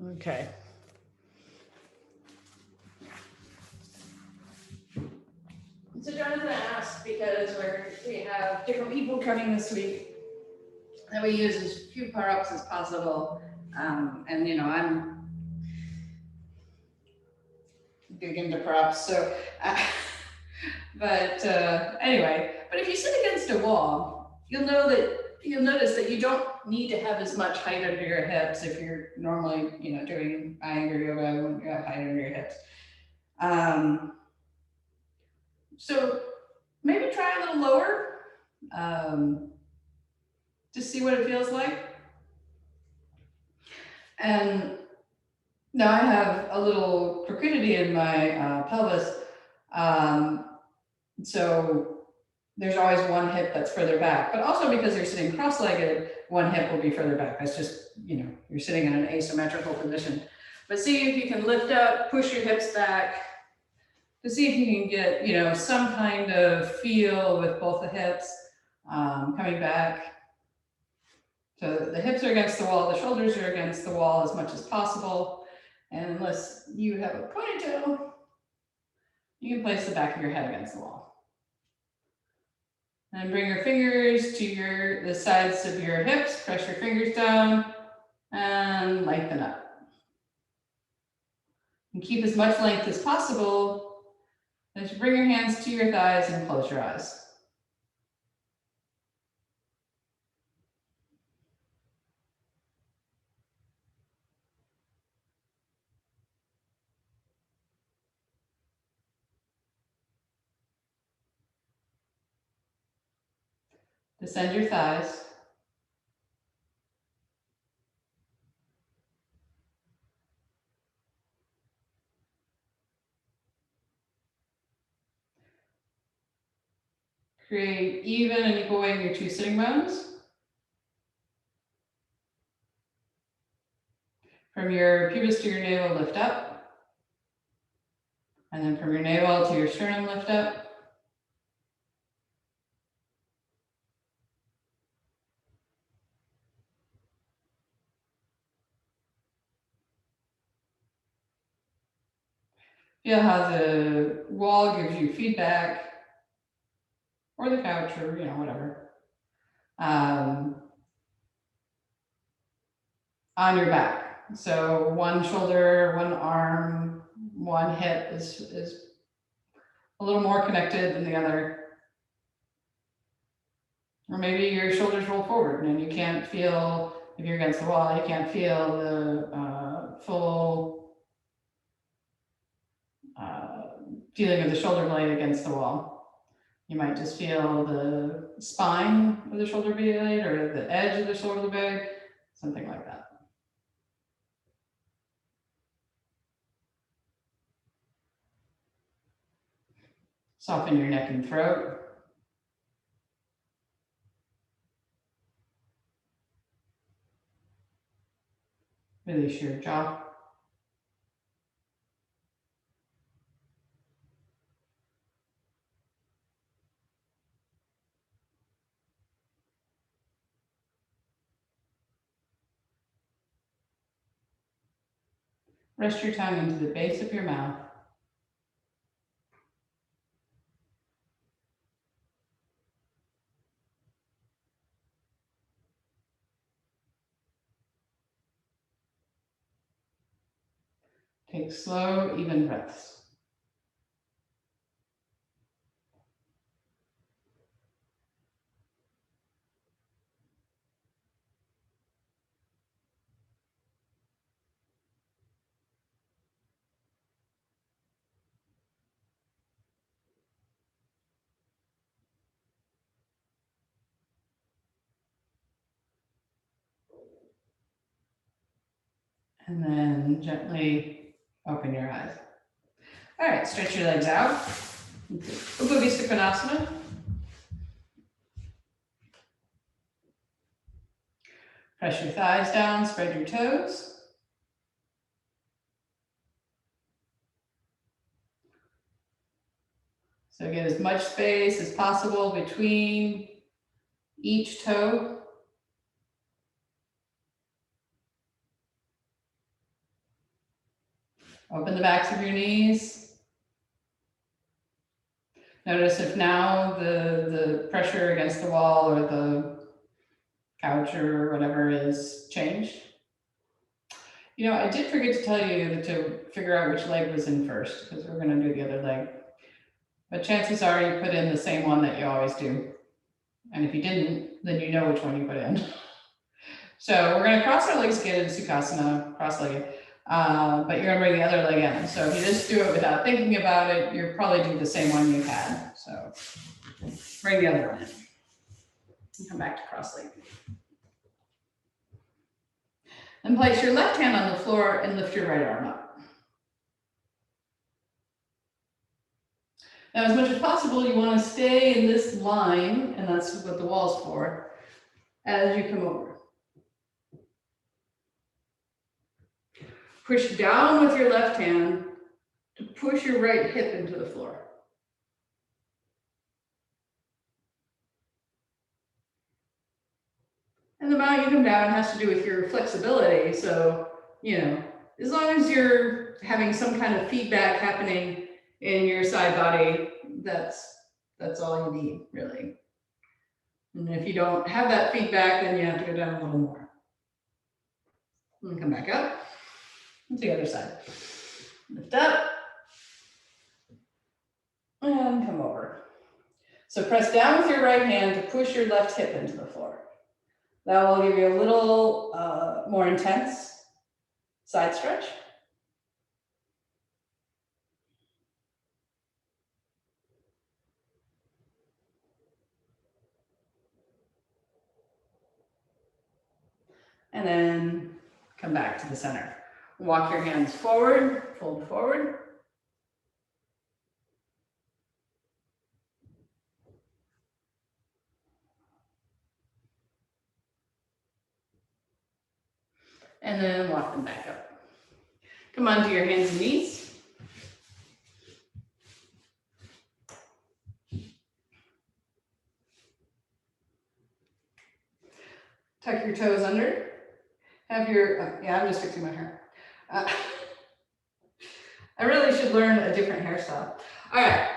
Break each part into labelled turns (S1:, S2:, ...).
S1: Okay. So Jonathan asked, because we have different people coming this week, that we use as few power-ups as possible. And I'm big into props, so but anyway, but if you sit against a wall, you'll notice that you don't need to have as much height under your hips. If you're normally doing Iyengar yoga, you have height under your hips. So maybe try a little lower, just see what it feels like. And now I have a little proclivity in my pelvis, so there's always one hip that's further back, but also because you're sitting cross-legged, one hip will be further back. That's just, you're sitting in an asymmetrical position. But see if you can lift up, push your hips back, to see if you can get, some kind of feel with both the hips coming back. So the hips are against the wall, the shoulders are against the wall as much as possible. And unless you have a ponytail, you can place the back of your head against the wall. And bring your fingers to the sides of your hips, press your fingers down, and lengthen up. And keep as much length as possible as you bring your hands to your thighs and close your eyes. Descend your thighs. Create even and equal weight in your two sitting bones. From your pubis to your navel, lift up. And then from your navel to your sternum, lift up. Feel how the wall gives you feedback, or the couch, or whatever, on your back. So one shoulder, one arm, one hip is a little more connected than the other. Or maybe your shoulders roll forward and you can't feel, if you're against the wall, you can't feel the full feeling of the shoulder blade against the wall. You might just feel the spine of the shoulder blade or the edge of the shoulder blade, something like that. Soften your neck and throat. Release your jaw. Rest your tongue into the base of your mouth. Take slow, even breaths. And then gently open your eyes. All right, stretch your legs out. Ubhavi Sukhanasana. Press your thighs down, spread your toes. So get as much space as possible between each toe. Open the backs of your knees. Notice if now the pressure against the wall or the couch or whatever is changed. You know, I did forget to tell you to figure out which leg was in first, because we're going to do the other leg. But chances are you put in the same one that you always do. And if you didn't, then you know which one you put in. So we're going to cross our legs again in Sukhasana, cross-legged, but you're going to bring the other leg in. So if you just do it without thinking about it, you'll probably do the same one you had. So bring the other one in. And come back to cross-legged. And place your left hand on the floor and lift your right arm up. Now, as much as possible, you want to stay in this line, and that's what the wall's for, as you come over. Push down with your left hand to push your right hip into the floor. And the amount you come down has to do with your flexibility. So, you know, as long as you're having some kind of feedback happening in your side body, that's all you need, really. And if you don't have that feedback, then you have to go down a little more. And come back up. And to the other side. Lift up. And come over. So press down with your right hand to push your left hip into the floor. That will give you a little more intense side stretch. And then come back to the center. Walk your hands forward, fold forward. And then walk them back up. Come onto your hands and knees. Tuck your toes under. Have your, yeah, I'm just fixing my hair. I really should learn a different hairstyle. All right,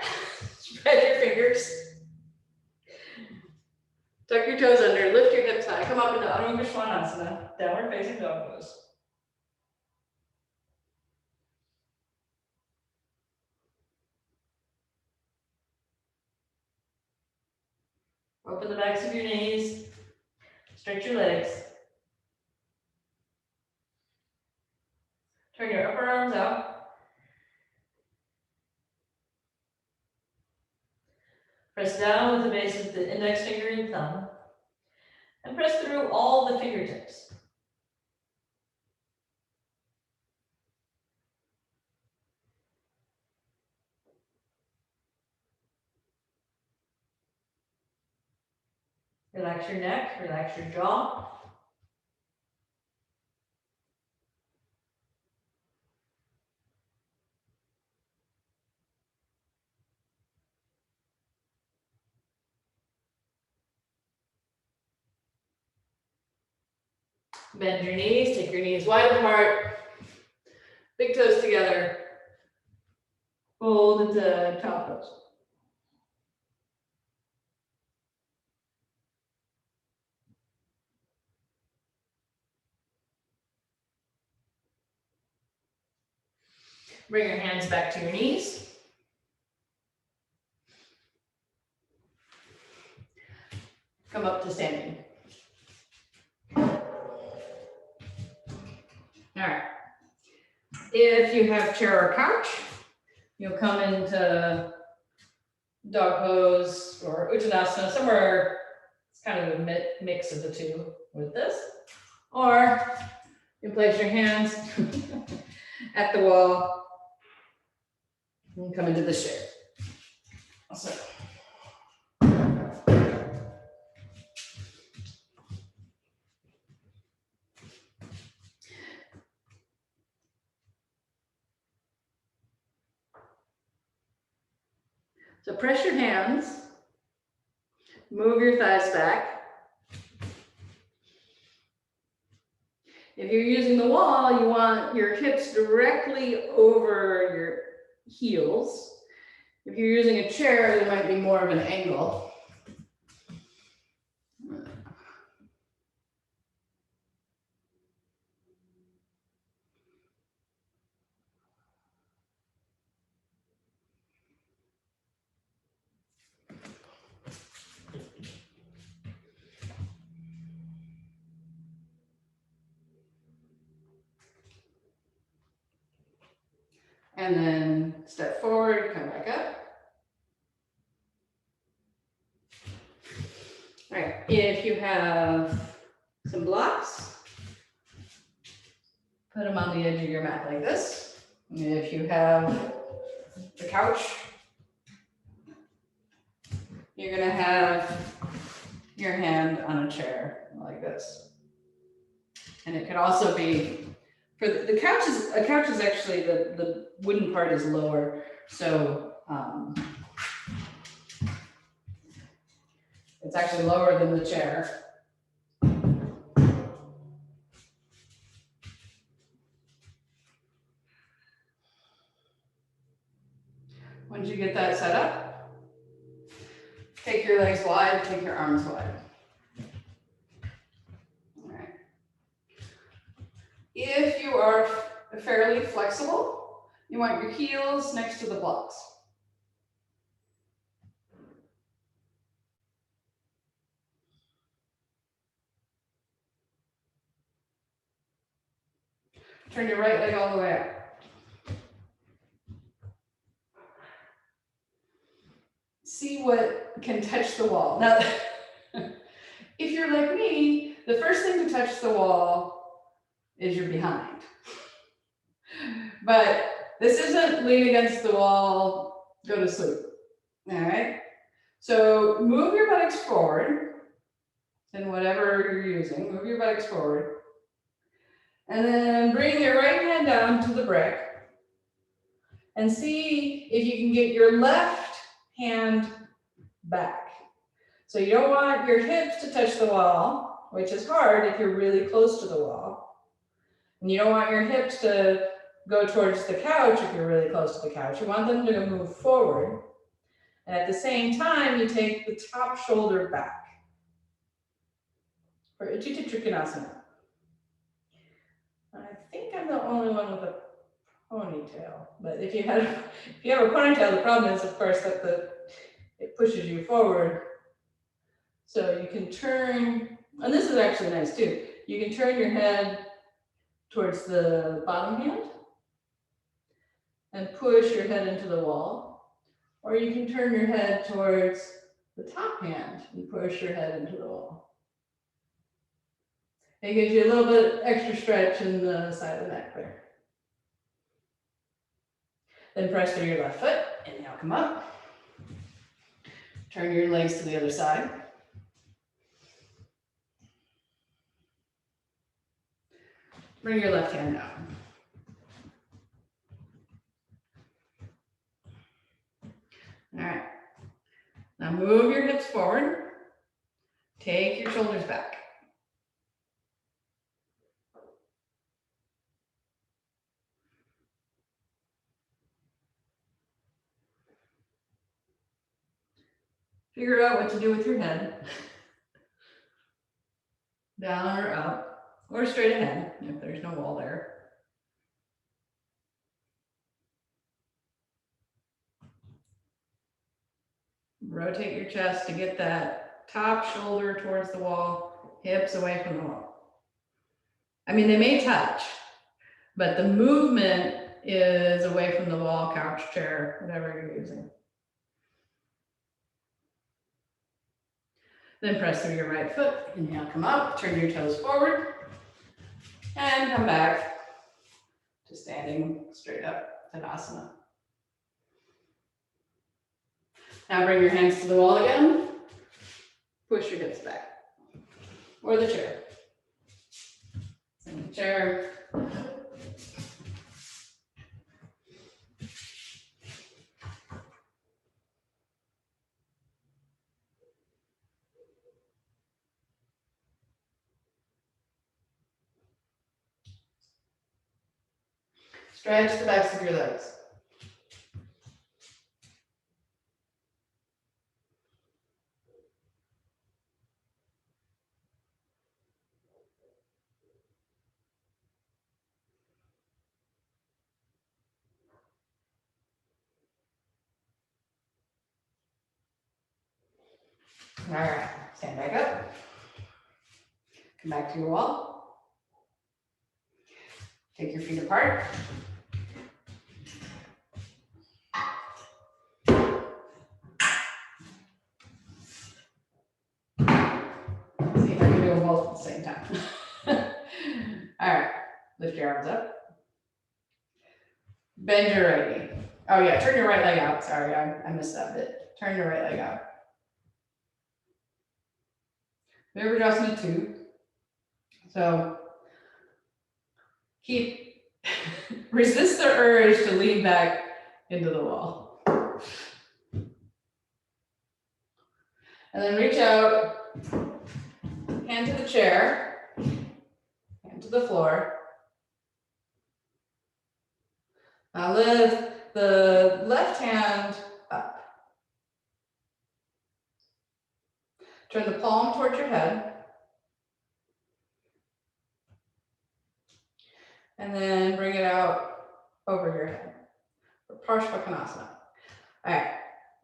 S1: spread your fingers. Tuck your toes under, lift your hips high. Come up into Adho Svanasana, downward facing dog pose. Open the backs of your knees. Stretch your legs. Turn your upper arms out. Press down with the base of the index finger and thumb. And press through all the fingertips. Relax your neck, relax your jaw. Bend your knees, take your knees wide apart. Big toes together. Fold into top pose. Bring your hands back to your knees. Come up to standing. All right. If you have chair or couch, you'll come into dog pose or Uttanasana, somewhere it's kind of a mix of the two with this. Or you place your hands at the wall and come into the chair. So press your hands, move your thighs back. If you're using the wall, you want your hips directly over your heels. If you're using a chair, there might be more of an angle. And then step forward, come back up. All right, if you have some blocks, put them on the edge of your mat like this. If you have the couch, you're gonna have your hand on a chair like this. And it could also be, for the couch is actually, the wooden part is lower. So it's actually lower than the chair. Once you get that set up, take your legs wide, take your arms wide. All right. If you are fairly flexible, you want your heels next to the blocks. Turn your right leg all the way up. See what can touch the wall. Now, if you're like me, the first thing to touch the wall is your behind. But this isn't lean against the wall, go to sleep. All right. So move your buttocks forward in whatever you're using. Move your buttocks forward. And then bring your right hand down to the brick. And see if you can get your left hand back. So you don't want your hips to touch the wall, which is hard if you're really close to the wall. And you don't want your hips to go towards the couch if you're really close to the couch. You want them to move forward. And at the same time, you take the top shoulder back for Ujjayi Trikonasana. I think I'm the only one with a ponytail, but if you have a ponytail, the problem is, of course, that it pushes you forward. So you can turn, and this is actually nice too. You can turn your head towards the bottom hand and push your head into the wall, or you can turn your head towards the top hand and push your head into the wall. It gives you a little bit extra stretch in the side of the neck there. Then press through your left foot, inhale, come up. Turn your legs to the other side. Bring your left hand down. All right. Now move your hips forward. Take your shoulders back. Figure out what to do with your head. Down or up, or straight ahead if there's no wall there. Rotate your chest to get that top shoulder towards the wall, hips away from the wall. I mean, they may touch, but the movement is away from the wall, couch, chair, whatever you're using. Then press through your right foot. Inhale, come up, turn your toes forward, and come back to standing straight up, Tadasana. Now bring your hands to the wall again. Push your hips back, or the chair. In the chair. Stretch the backs of your legs. All right, stand back up. Come back to your wall. Take your feet apart. See if I can do them both at the same time. All right, lift your arms up. Bend your right knee. Oh yeah, turn your right leg out. Sorry, I missed that bit. Turn your right leg out. Virabhadrasana 2. So resist the urge to lean back into the wall. And then reach out, hand to the chair, hand to the floor. Now lift the left hand up. Turn the palm towards your head. And then bring it out over your head for Parshvakonasana. All right,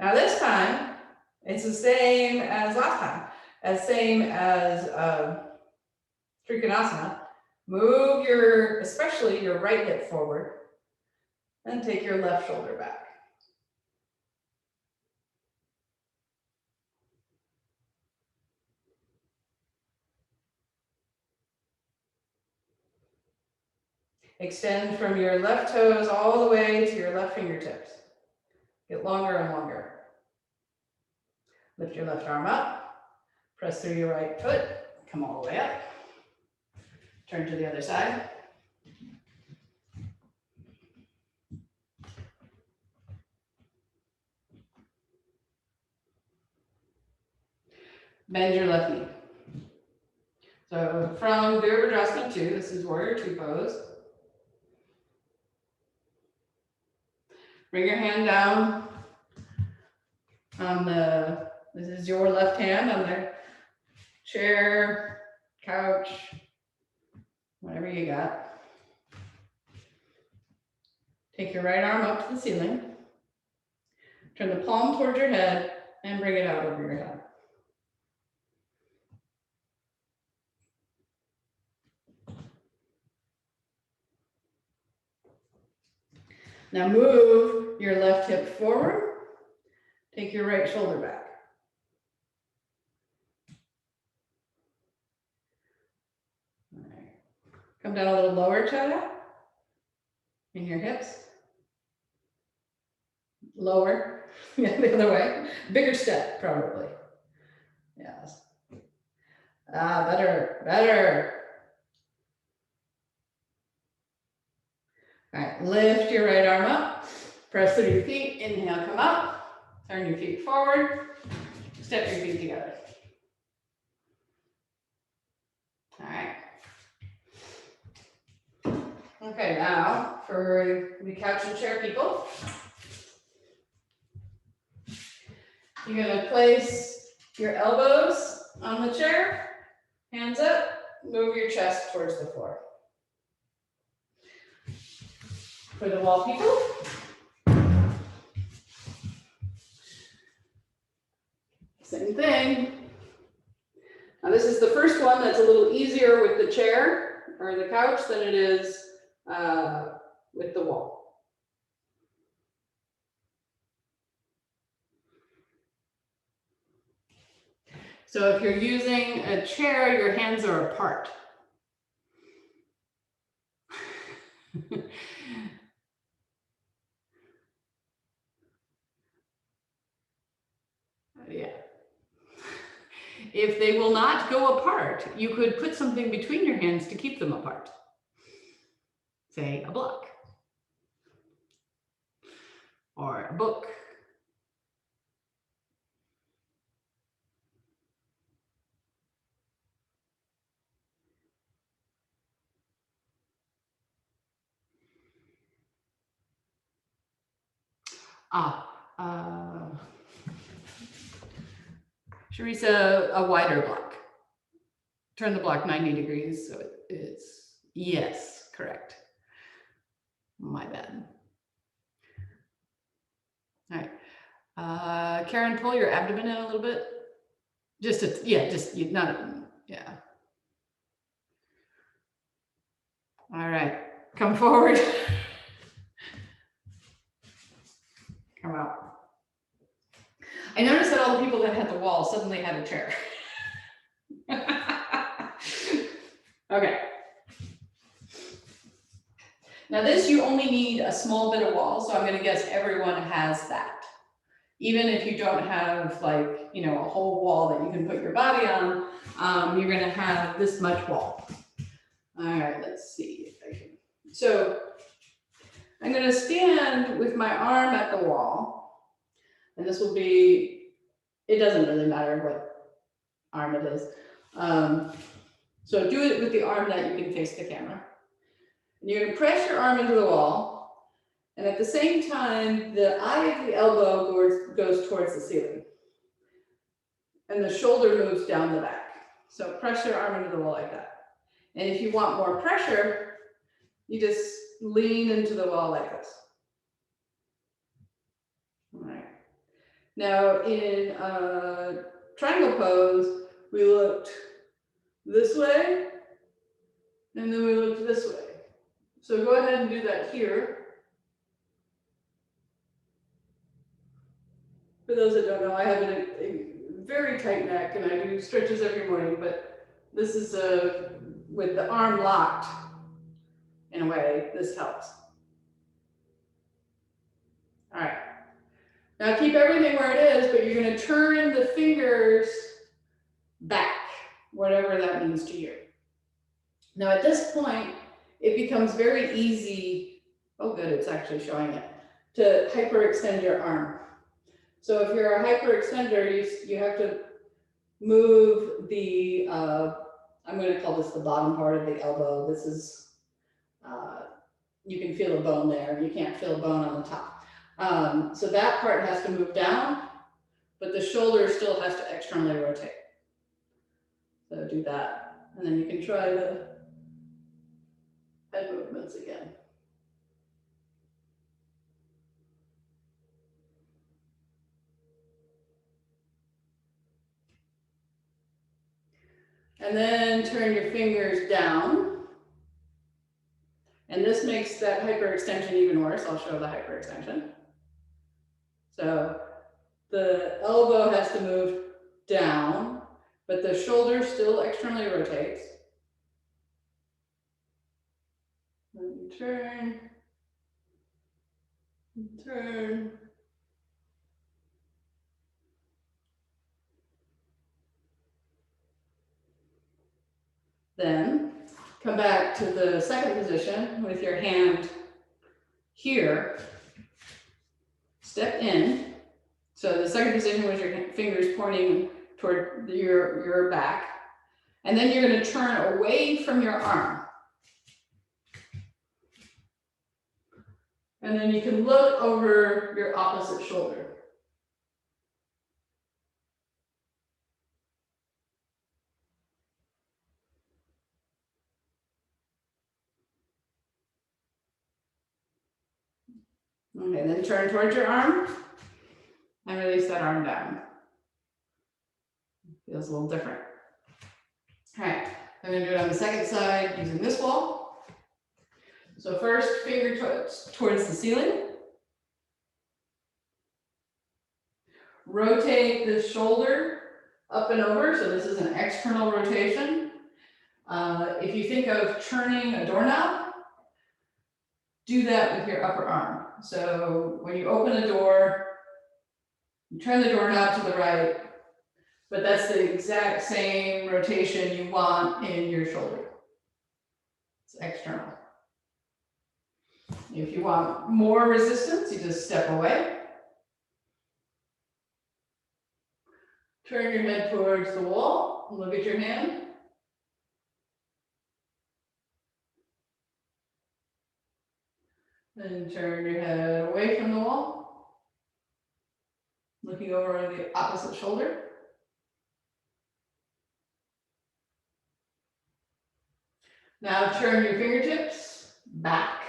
S1: now this time, it's the same as last time, same as Trikonasana. Move especially your right hip forward, and take your left shoulder back. Extend from your left toes all the way to your left fingertips. Get longer and longer. Lift your left arm up, press through your right foot, come all the way up. Turn to the other side. Bend your left knee. So from Virabhadrasana 2, this is Warrior 2 pose. Bring your hand down on this is your left hand on the chair, couch, whatever you got. Take your right arm up to the ceiling. Turn the palm towards your head and bring it out over your head. Now move your left hip forward. Take your right shoulder back. All right. Come down a little lower, Chaya, in your hips. Lower, yeah, the other way. Bigger step, probably. Yes. Ah, better, better. All right, lift your right arm up, press through your feet, inhale, come up, turn your feet forward, step your feet together. All right. Okay, now for the couch and chair people, you're gonna place your elbows on the chair, hands up, move your chest towards the floor. For the wall people, same thing. Now this is the first one that's a little easier with the chair or the couch than it is with the wall. So if you're using a chair, your hands are apart. Yeah. If they will not go apart, you could put something between your hands to keep them apart. Say a block or a book. Charissa, a wider block. Turn the block 90 degrees so it's, yes, correct. My bad. All right. Karen, pull your abdomen in a little bit. Just to, yeah, just not, yeah. All right, come forward. Come out. I noticed that all the people that had the wall suddenly had a chair. Okay. Now this, you only need a small bit of wall, so I'm gonna guess everyone has that. Even if you don't have like, you know, a whole wall that you can put your body on, you're gonna have this much wall. All right, let's see if I can. So I'm gonna stand with my arm at the wall, and this will be, it doesn't really matter what arm it is. So do it with the arm that you can face the camera. And you're gonna press your arm into the wall, and at the same time, the eye of the elbow goes towards the ceiling. And the shoulder moves down the back. So press your arm into the wall like that. And if you want more pressure, you just lean into the wall like this. All right. Now in triangle pose, we looked this way, and then we looked this way. So go ahead and do that here. For those that don't know, I have a very tight neck and I do stretches every morning, but this is with the arm locked in a way, this helps. All right. Now keep everything where it is, but you're gonna turn the fingers back, whatever that means to you. Now at this point, it becomes very easy, oh good, it's actually showing it, to hyperextend your arm. So if you're a hyperextender, you have to move the, I'm gonna call this the bottom part of the elbow. This is, you can feel a bone there, you can't feel a bone on the top. So that part has to move down, but the shoulder still has to externally rotate. So do that, and then you can try the head movements again. And then turn your fingers down. And this makes that hyperextension even worse. I'll show the hyperextension. So the elbow has to move down, but the shoulder still externally rotates. Then turn, turn. Then come back to the second position with your hand here. Step in. So the second position was your fingers pointing toward your back. And then you're going to turn away from your arm. And then you can look over your opposite shoulder. Okay, then turn towards your arm and release that arm down. Feels a little different. All right, I'm going to do it on the second side using this wall. So first, finger towards the ceiling. Rotate the shoulder up and over, so this is an external rotation. If you think of turning a doorknob, do that with your upper arm. So when you open a door, you turn the doorknob to the right, but that's the exact same rotation you want in your shoulder. It's external. If you want more resistance, you just step away. Turn your head towards the wall, look at your hand. Then turn your head away from the wall. Looking over the opposite shoulder. Now turn your fingertips back.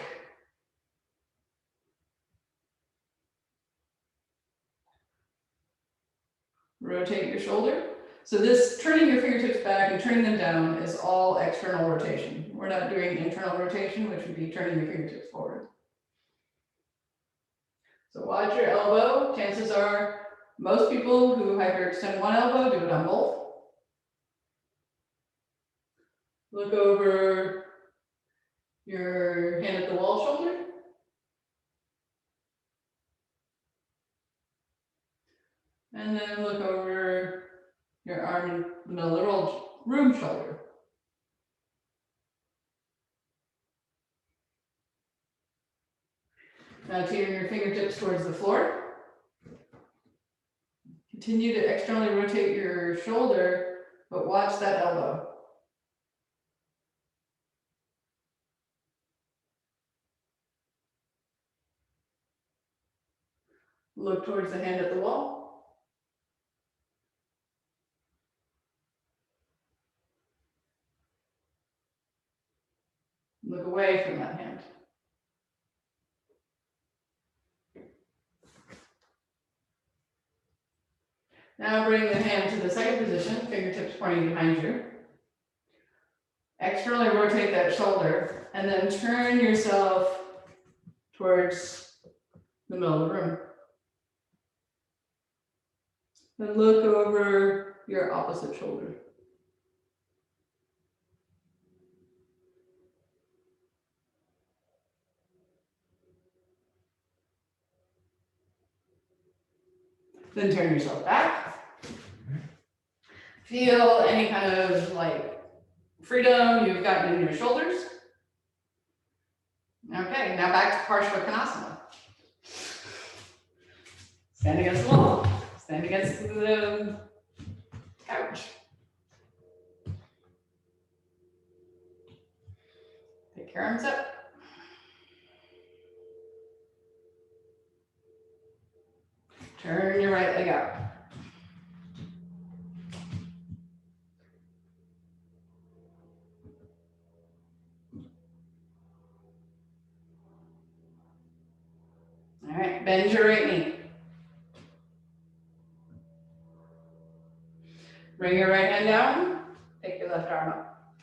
S1: Rotate your shoulder. So this turning your fingertips back and turning them down is all external rotation. We're not doing internal rotation, which would be turning your fingertips forward. So watch your elbow. Chances are most people who hyperextend one elbow do it on both. Look over your hand at the wall shoulder. And then look over your arm in the middle of the room shoulder. Now turn your fingertips towards the floor. Continue to externally rotate your shoulder, but watch that elbow. Look towards the hand at the wall. Look away from that hand. Now bring the hand to the second position, fingertips pointing behind you. Externally rotate that shoulder and then turn yourself towards the middle of the room. Then look over your opposite shoulder. Then turn yourself back. Feel any kind of like freedom you've gotten in your shoulders. Okay, now back to Parshvakonasana. Stand against the wall. Stand against the couch. Take your arms up. Turn your right leg out. All right, bend your right knee. Bring your right hand down. Take your left arm up.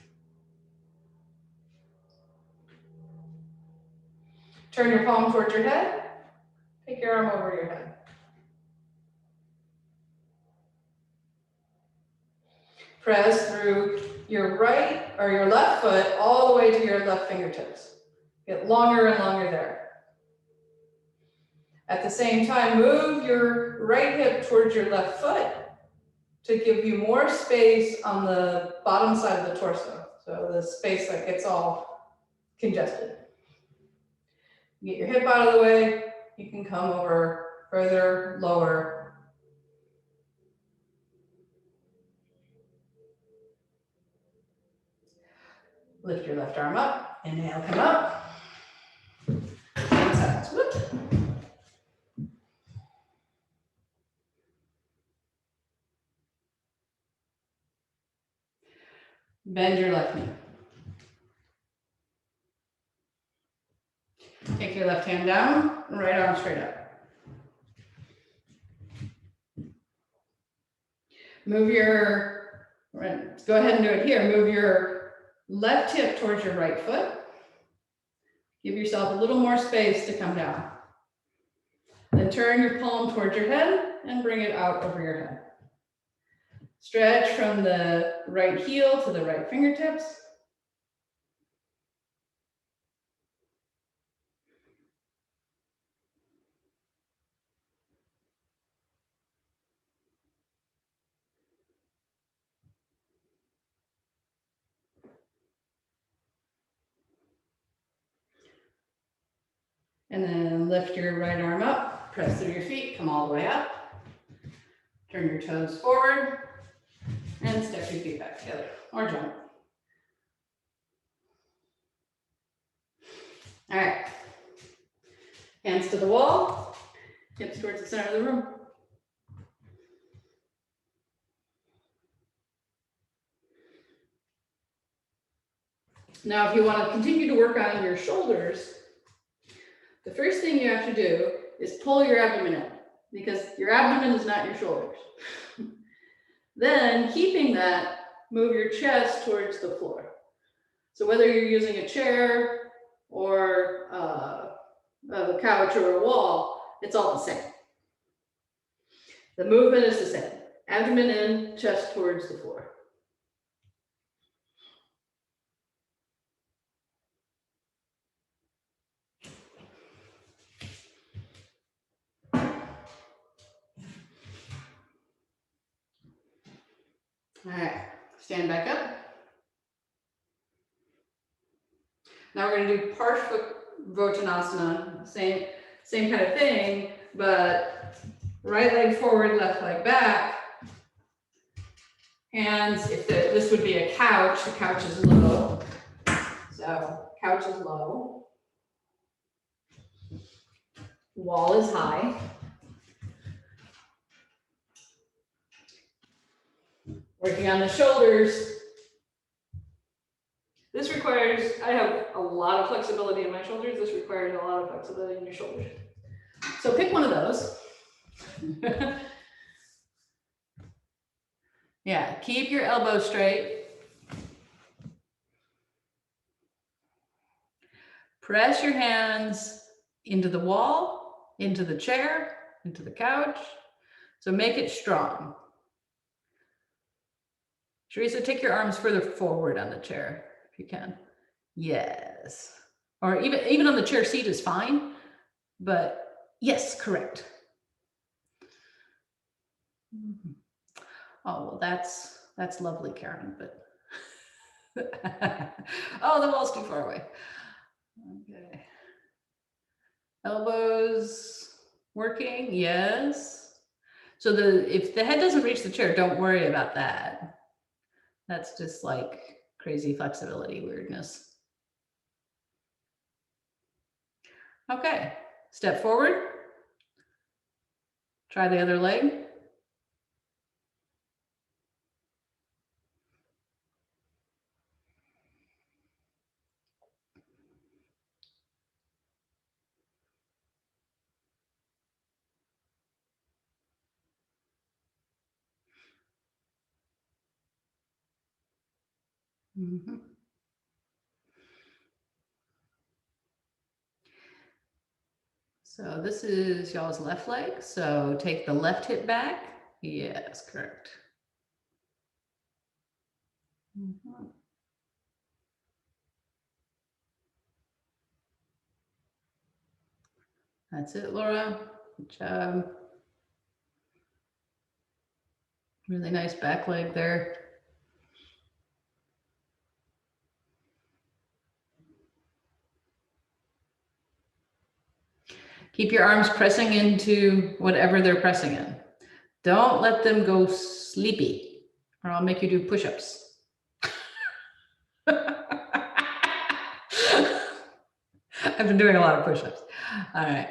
S1: Turn your palm towards your head. Take your arm over your head. Press through your right or your left foot all the way to your left fingertips. Get longer and longer there. At the same time, move your right hip towards your left foot to give you more space on the bottom side of the torso. So the space that gets all congested. Get your hip out of the way. You can come over further, lower. Lift your left arm up. Inhale, come up. Same sides. Whoop. Bend your left knee. Take your left hand down, right arm straight up. Move your, go ahead and do it here. Move your left hip towards your right foot. Give yourself a little more space to come down. Then turn your palm towards your head and bring it out over your head. Stretch from the right heel to the right fingertips. And then lift your right arm up, press through your feet, come all the way up. Turn your toes forward and step your feet back together or jump. All right, hands to the wall, hips towards the center of the room. Now, if you want to continue to work on your shoulders, the first thing you have to do is pull your abdomen in, because your abdomen is not your shoulders. Then, keeping that, move your chest towards the floor. So whether you're using a chair or a couch or a wall, it's all the same. The movement is the same. Abdomen in, chest towards the floor. All right, stand back up. Now we're going to do Parshvottanasana, same kind of thing, but right leg forward, left leg back. Hands, if this would be a couch, the couch is low. So couch is low. Wall is high. Working on the shoulders. This requires, I have a lot of flexibility in my shoulders. This requires a lot of flexibility in your shoulders. So pick one of those. Yeah, keep your elbows straight. Press your hands into the wall, into the chair, into the couch. So make it strong. Teresa, take your arms further forward on the chair if you can. Yes. Or even on the chair seat is fine, but yes, correct. Oh, well, that's lovely, Karen, but oh, the wall's too far away. Okay. Elbows working, yes. So if the head doesn't reach the chair, don't worry about that. That's just like crazy flexibility weirdness. Okay, step forward. Try the other leg. Mm-hmm. So this is y'all's left leg. So take the left hip back. Yes, correct. Mm-hmm. That's it, Laura. Good job. Really nice back leg there. Keep your arms pressing into whatever they're pressing in. Don't let them go sleepy, or I'll make you do push-ups. I've been doing a lot of push-ups. All right.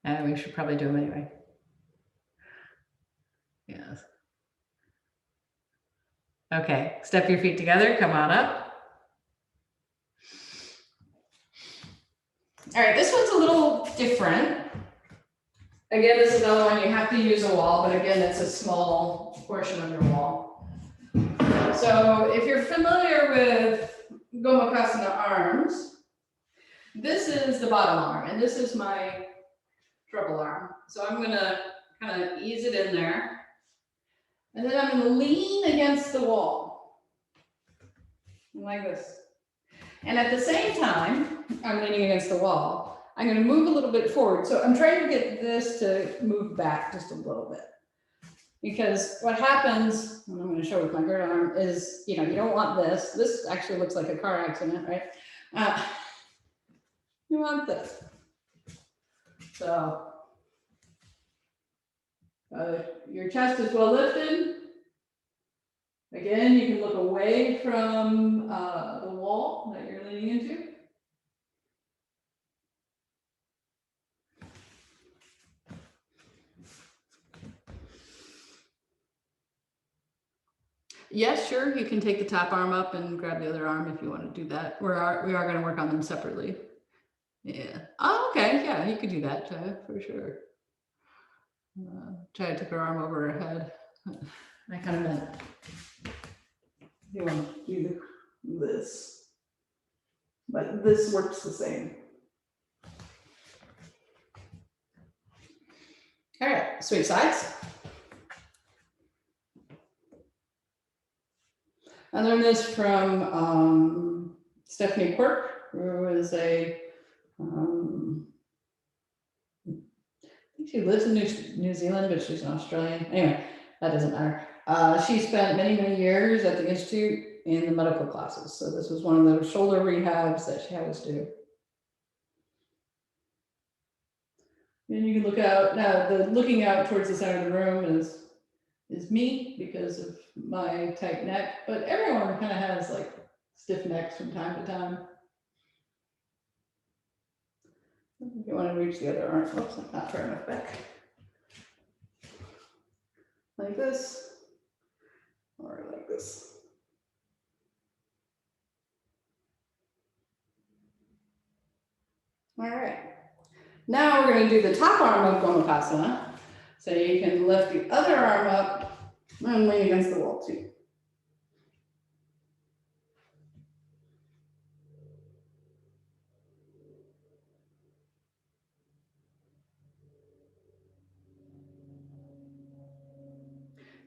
S1: And we should probably do them anyway. Yes. Okay, step your feet together, come on up. All right, this one's a little different. Again, this is another one you have to use a wall, but again, it's a small portion of your wall. So if you're familiar with Gomukhasana arms, this is the bottom arm, and this is my treble arm. So I'm gonna kind of ease it in there. And then I'm gonna lean against the wall, like this. And at the same time, I'm leaning against the wall. I'm going to move a little bit forward. So I'm trying to get this to move back just a little bit. Because what happens, and I'm going to show with my good arm, is, you don't want this. This actually looks like a car accident, right? You want this. So your chest is well lifted. Again, you can look away from the wall that you're leaning into. Yes, sure. You can take the top arm up and grab the other arm if you want to do that. We are going to work on them separately. Yeah. Oh, okay. Yeah, you could do that, for sure. Try to take her arm over her head. I kind of meant you want to do this, but this works the same. All right, switch sides. I learned this from Stephanie Quirk, who is a, I think she lives in New Zealand, but she's an Australian. Anyway, that doesn't matter. She spent many, many years at the Institute in the medical classes. So this was one of those shoulder rehabs that she had us do. And you can look out, now the looking out towards the center of the room is me because of my tight neck, but everyone kind of has like stiff necks from time to time. If you want to reach the other arm, oops, I'm not far enough back. Like this, or like this. All right. Now we're going to do the top arm of Gomukhasana. So you can lift the other arm up and lean against the wall too.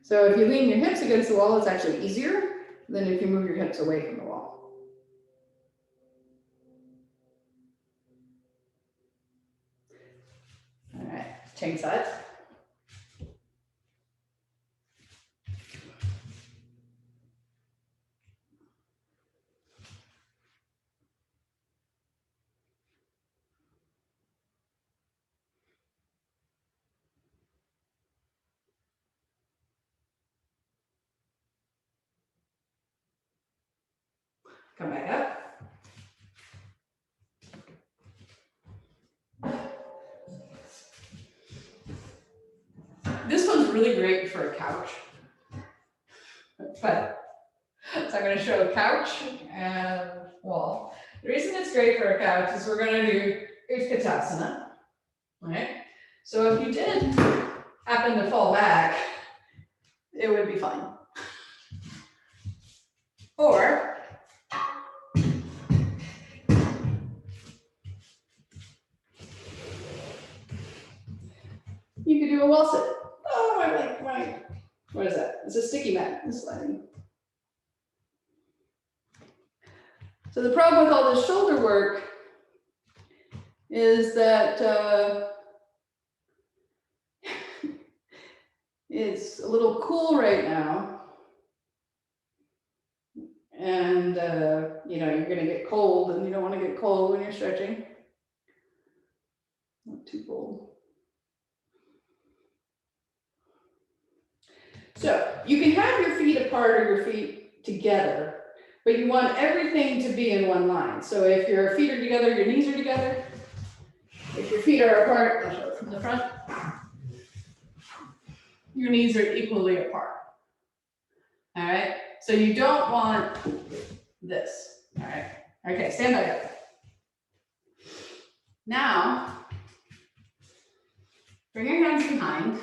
S1: So if you lean your hips against the wall, it's actually easier than if you move your hips away from the wall. All right, change sides. Come back up. This one's really great for a couch. But so I'm going to show a couch and wall. The reason it's great for a couch is we're going to do Utkatasana, right? So if you did happen to fall back, it would be fine. Or you could do a wall sit. Oh, my, what is that? It's a sticky mat. It's sliding. So the problem with all this shoulder work is that it's a little cool right now. And, you know, you're going to get cold and you don't want to get cold when you're stretching. Not too cold. So you can have your feet apart or your feet together, but you want everything to be in one line. So if your feet are together, your knees are together. If your feet are apart, I'll show it from the front, your knees are equally apart. All right, so you don't want this. All right, okay, stand back up. Now, bring your hands behind.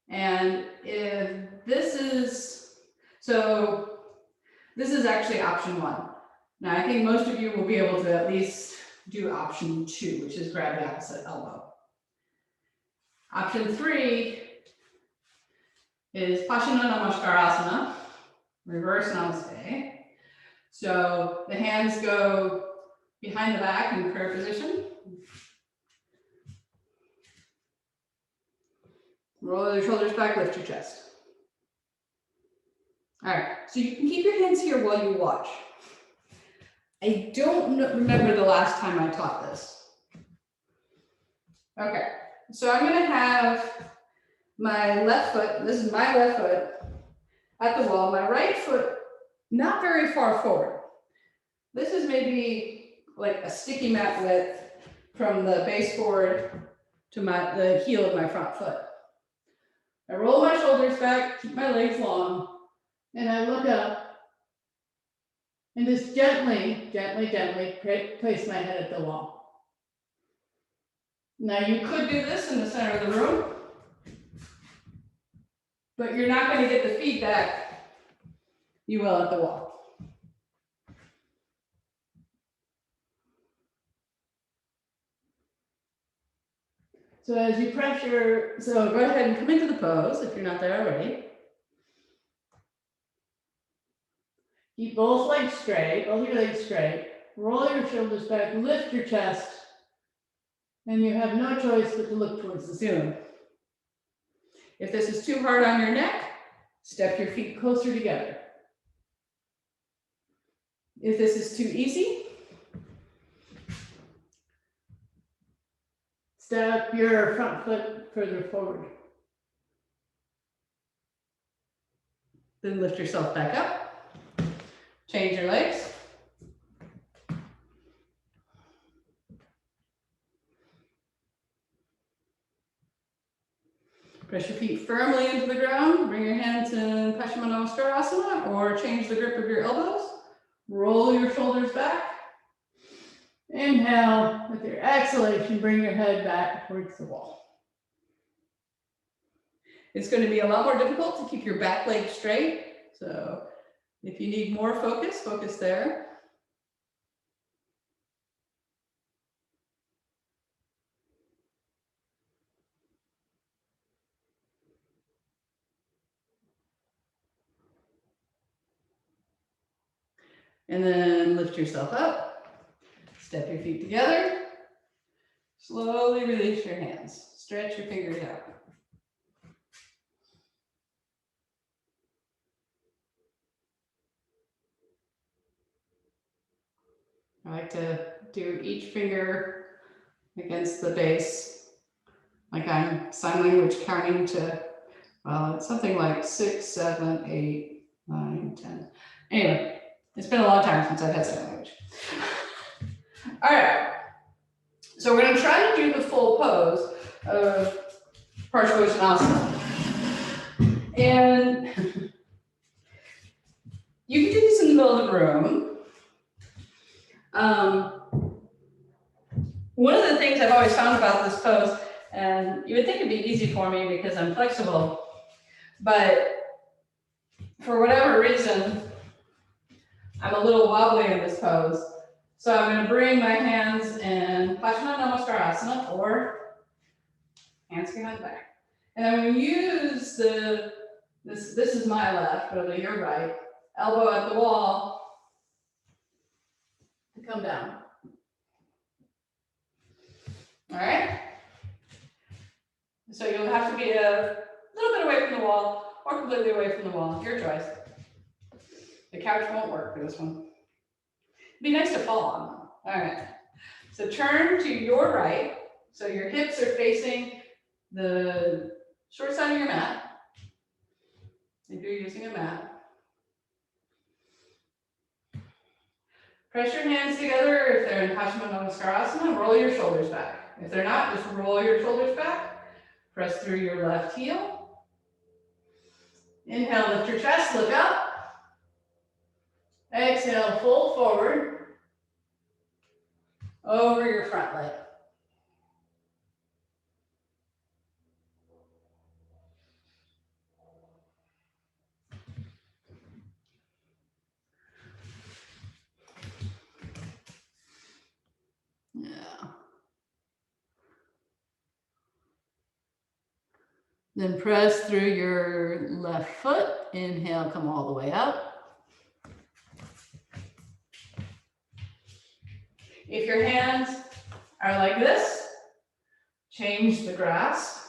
S1: And if this is, so this is actually option 1. Now I think most of you will be able to at least do option 2, which is grab the opposite elbow. Option 3 is Paschimottanasana, reverse Namaste. So the hands go behind the back in prayer position. Roll your shoulders back, lift your chest. All right, so you can keep your hands here while you watch. I don't remember the last time I taught this. Okay, so I'm gonna have my left foot, this is my left foot, at the wall, my right foot not very far forward. This is maybe like a sticky mat width from the baseboard to the heel of my front foot. I roll my shoulders back, keep my legs long, and I look up and just gently, gently, gently place my head at the wall. Now you could do this in the center of the room, but you're not going to get the feedback you will at the wall. So as you pressure, so go ahead and come into the pose if you're not there already. Keep both legs straight, both your legs straight. Roll your shoulders back, lift your chest, and you have no choice but to look towards the ceiling. If this is too hard on your neck, step your feet closer together. If this is too easy, step your front foot further forward. Then lift yourself back up. Change your legs. Press your feet firmly into the ground. Bring your hands in Namaste or change the grip of your elbows. Roll your shoulders back. Inhale. With your exhalation, bring your head back towards the wall. It's going to be a lot more difficult to keep your back leg straight. So if you need more focus, focus there. And then lift yourself up. Step your feet together. Slowly release your hands. Stretch your fingers out. I like to do each finger against the base, like I'm sign language counting to, well, it's something like 6, 7, 8, 9, 10. Anyway, it's been a long time since I've had sign language. All right, so we're going to try to do the full pose of Parsvottanasana. And you can do this in the middle of the room. One of the things I've always found about this pose, and you would think it'd be easy for me because I'm flexible, but for whatever reason, I'm a little wobbly in this pose. So I'm going to bring my hands in Namaste or hands behind the back. And I'm going to use this is my left, but it'll be your right, elbow at the wall to come down. All right. So you'll have to be a little bit away from the wall or completely away from the wall, your choice. The couch won't work for this one. It'd be nice to fall on them. All right. So turn to your right. So your hips are facing the short side of your mat. If you're using a mat. Press your hands together if they're in Paschimottanasana, roll your shoulders back. If they're not, just roll your shoulders back. Press through your left heel. Inhale, lift your chest, look up. Exhale, fold forward over your front leg. Yeah. Then press through your left foot. Inhale, come all the way up. If your hands are like this, change the grasp.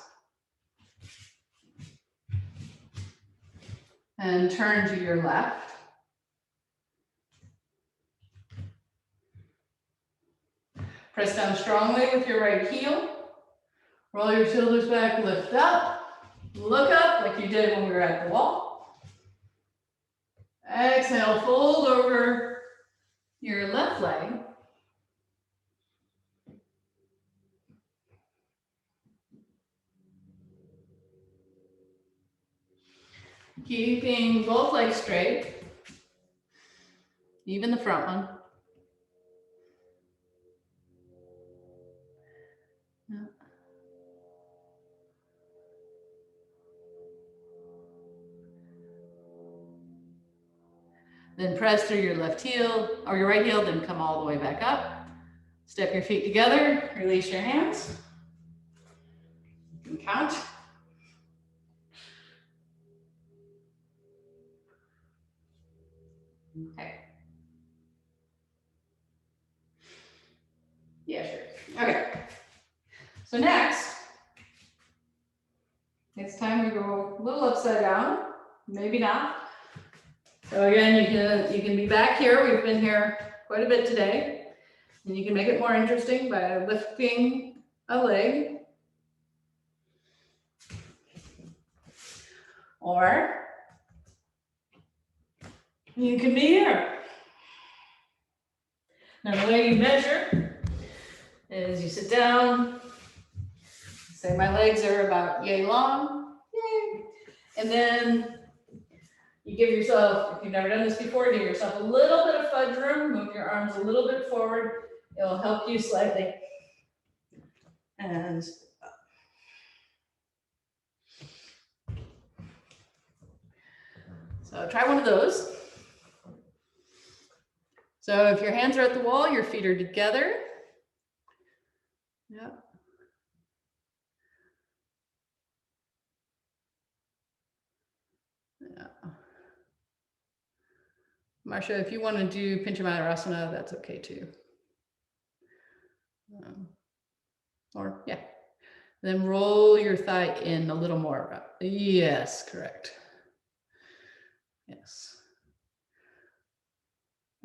S1: And turn to your left. Press down strongly with your right heel. Roll your shoulders back, lift up. Look up like you did when we were at the wall. Exhale, fold over your left leg. Keeping both legs straight, even the front one. Yeah. Then press through your left heel or your right heel, then come all the way back up. Step your feet together, release your hands. You can count. Okay. Yeah, sure. Okay. So next, it's time we go a little upside down, maybe not. So again, you can be back here. We've been here quite a bit today. And you can make it more interesting by lifting a leg. Or you can be here. Now the way you measure is you sit down, say my legs are about yay long, yay. And then you give yourself, if you've never done this before, give yourself a little bit of fudge room, move your arms a little bit forward. It'll help you slightly. And up. So try one of those. So if your hands are at the wall, your feet are together. Yep. Yeah. Marsha, if you want to do Pinchamayurasana, that's okay too. Or yeah. Then roll your thigh in a little more. Yes, correct. Yes.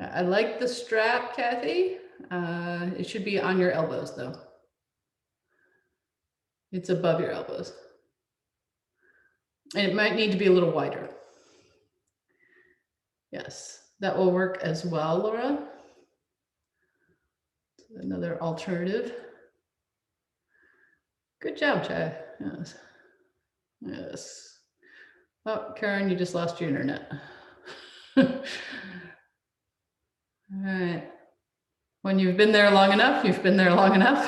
S1: I like the strap, Kathy. It should be on your elbows though. It's above your elbows. And it might need to be a little wider. Yes, that will work as well, Laura. Another alternative. Good job, Chad. Yes. Yes. Oh, Karen, you just lost your internet. All right. When you've been there long enough, you've been there long enough.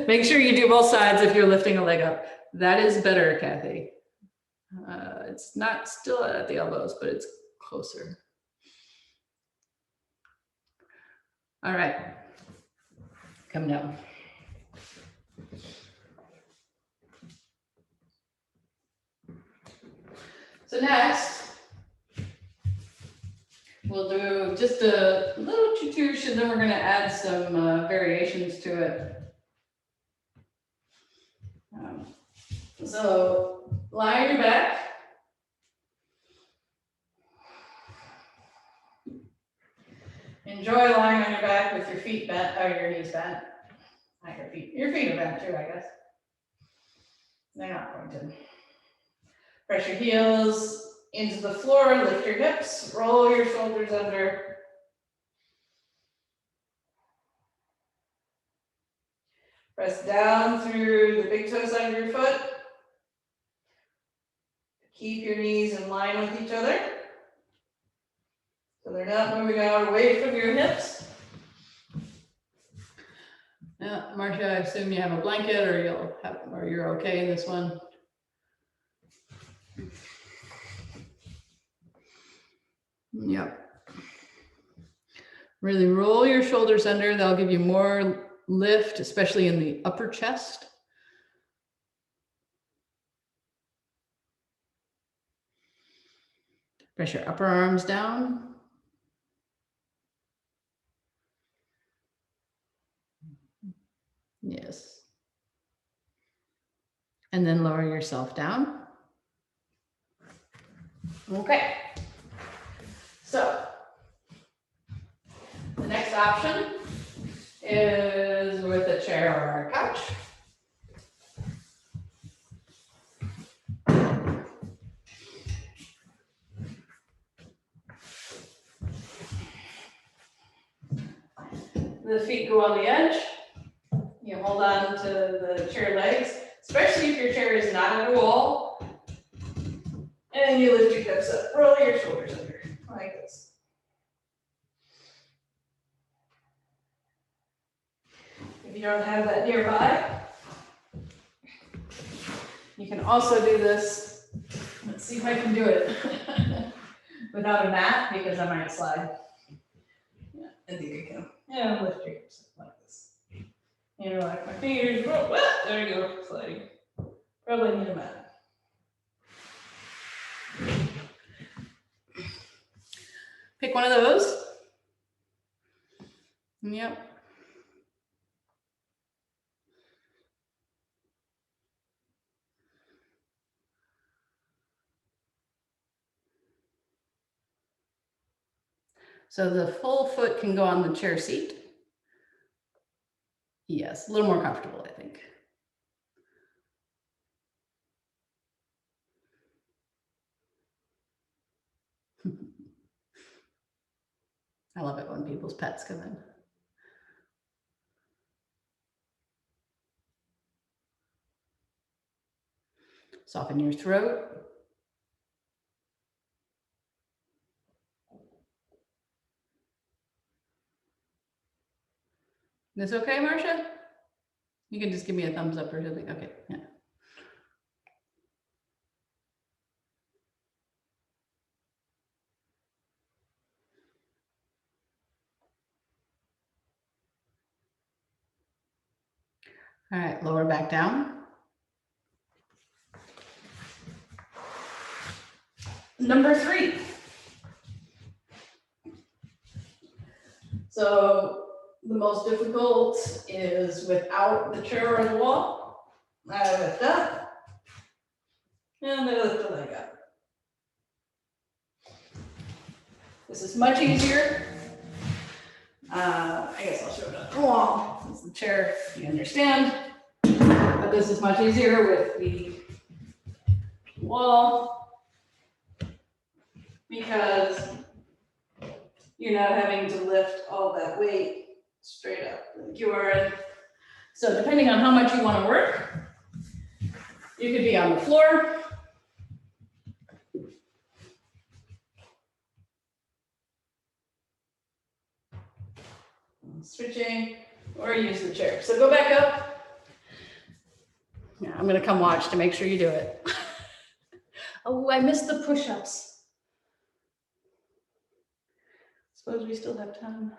S1: Make sure you do both sides if you're lifting a leg up. That is better, Kathy. It's not still at the elbows, but it's closer. All right. Come down. So next, we'll do just a little tutush, and then we're going to add some variations to it. So lie on your back. Enjoy lying on your back with your feet bent, or your knees bent. Not your feet. Your feet are bent too, I guess. They're not pointed. Press your heels into the floor, lift your hips, roll your shoulders under. Press down through the big toes under your foot. Keep your knees in line with each other. So they're not moving out away from your hips. Yeah, Marcia, I assume you have a blanket or you're okay in this one. Yep. Really roll your shoulders under. That'll give you more lift, especially in the upper chest. Press your upper arms down. Yes. And then lower yourself down. Okay. So the next option is with a chair or a couch. The feet go on the edge. You hold on to the chair legs. It's especially if your chair is not at a wall. And you lift your hips up, roll your shoulders under, like this. If you don't have that nearby, you can also do this. Let's see if I can do it without a mat, because I might slide. Yeah, I think I can. Yeah, lift your hips up like this. You know, like my fingers, well, there you go, sliding. Probably need a mat. Pick one of those. Yep. So the full foot can go on the chair seat. Yes, a little more comfortable, I think. I love it when people's pets come in. Soften your throat. This okay, Marcia? You can just give me a thumbs up or something. Okay, yeah. All right, lower back down. Number 3. So the most difficult is without the chair or the wall. I lift up, and I lift the leg up. This is much easier. I guess I'll show it on the wall. This is the chair, you understand. But this is much easier with the wall because you're not having to lift all that weight straight up like you are in. So depending on how much you want to work, you could be on the floor. Switching, or use the chair. So go back up. Yeah, I'm going to come watch to make sure you do it. Oh, I missed the push-ups. Suppose we still have time.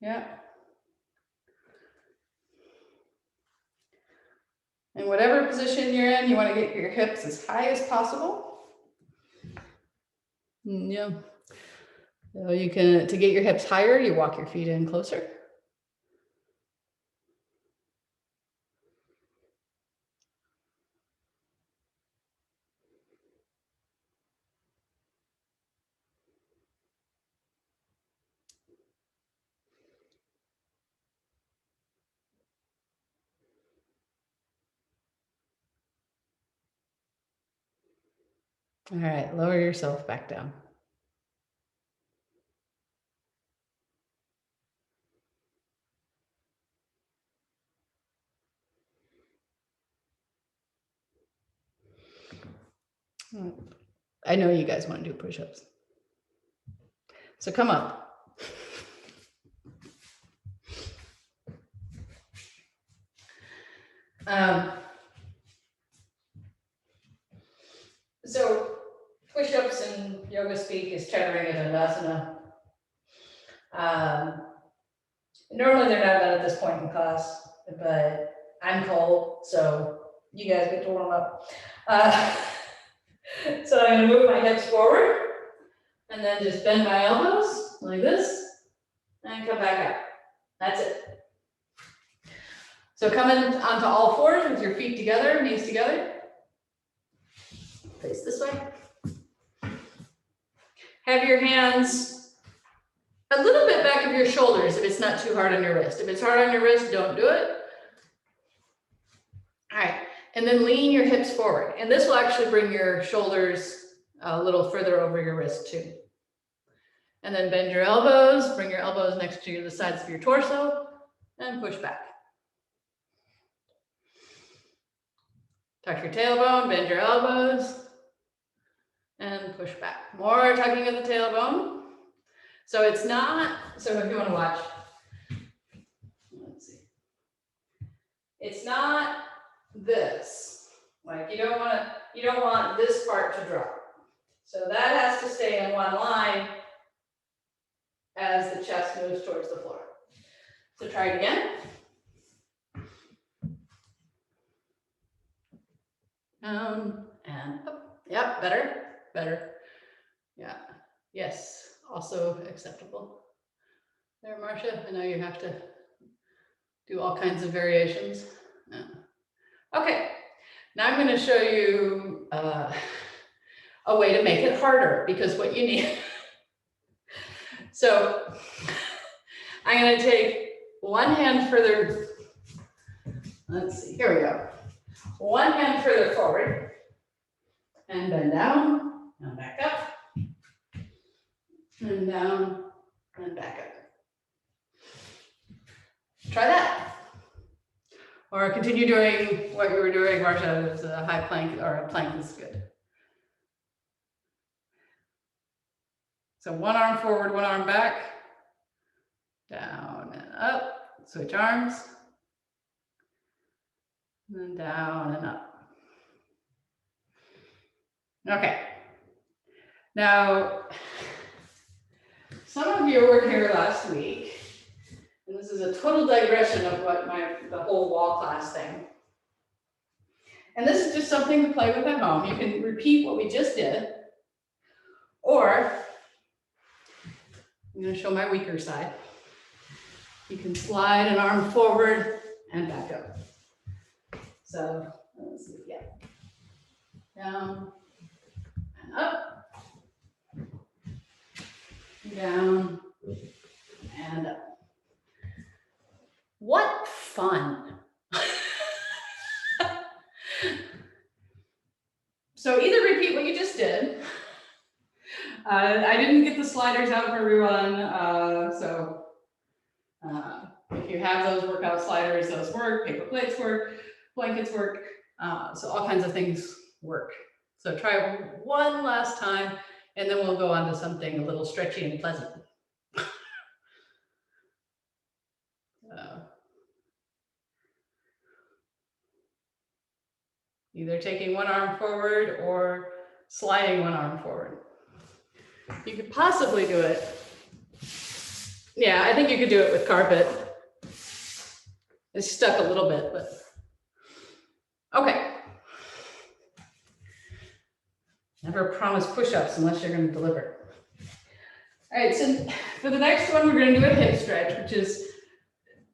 S1: Yeah. In whatever position you're in, you want to get your hips as high as possible. Yeah. So you can, to get your hips higher, you walk your feet in closer. All right, lower yourself back down. I know you guys want to do push-ups. So come up. So push-ups in yoga speak is Chaturanga Dandasana. Normally they're not done at this point in class, but I'm cold, so you guys get to warm up. So I'm going to move my hips forward and then just bend my elbows like this and come back up. That's it. So come in onto all fours with your feet together, knees together. Face this way. Have your hands a little bit back of your shoulders if it's not too hard on your wrist. If it's hard on your wrist, don't do it. All right, and then lean your hips forward. And this will actually bring your shoulders a little further over your wrist too. And then bend your elbows, bring your elbows next to the sides of your torso and push back. Tuck your tailbone, bend your elbows, and push back. More tucking of the tailbone. So it's not, so if you want to watch, let's see. It's not this. Like you don't want this part to drop. So that has to stay in one line as the chest moves towards the floor. So try it again. And up. Yep, better. Yeah, yes, also acceptable. There, Marcia, I know you have to do all kinds of variations. Yeah. Okay, now I'm going to show you a way to make it harder, because what you need. So I'm going to take one hand further. Let's see, here we go. One hand further forward and bend down and back up and down and back up. Try that. Or continue doing what you were doing, Marcia. It's a high plank, or a plank is good. So one arm forward, one arm back, down and up, switch arms, and then down and up. Okay. Now, some of you were here last week, and this is a total digression of what the whole wall class thing. And this is just something to play with at home. You can repeat what we just did, or I'm going to show my weaker side. You can slide an arm forward and back up. So let's see, yeah. Down and up, down and up. What fun. So either repeat what you just did. I didn't get the sliders out for everyone, so if you have those workout sliders, those work, paper plates work, blankets work, so all kinds of things work. So try it one last time, and then we'll go on to something a little stretchy and pleasant. Either taking one arm forward or sliding one arm forward. You could possibly do it. Yeah, I think you could do it with carpet. It's stuck a little bit, but okay. Never promise push-ups unless you're going to deliver. All right, so for the next one, we're going to do a hip stretch, which is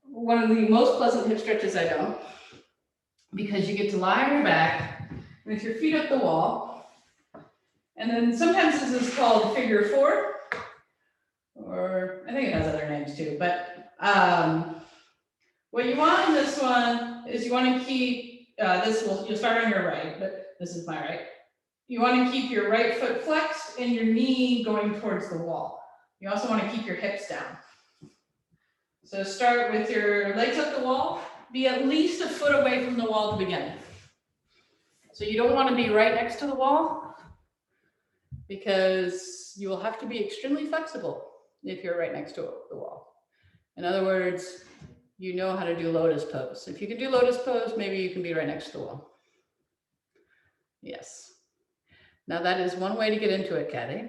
S1: one of the most pleasant hip stretches I know, because you get to lie on your back with your feet up the wall. And then sometimes this is called figure four, or I think it has other names too, but what you want in this one is you want to keep, you'll start on your right, but this is my right. You want to keep your right foot flexed and your knee going towards the wall. You also want to keep your hips down. So start with your legs up the wall, be at least a foot away from the wall to begin. So you don't want to be right next to the wall, because you will have to be extremely flexible if you're right next to the wall. In other words, you know how to do lotus pose. If you can do lotus pose, maybe you can be right next to the wall. Yes. Now that is one way to get into it, Kathy.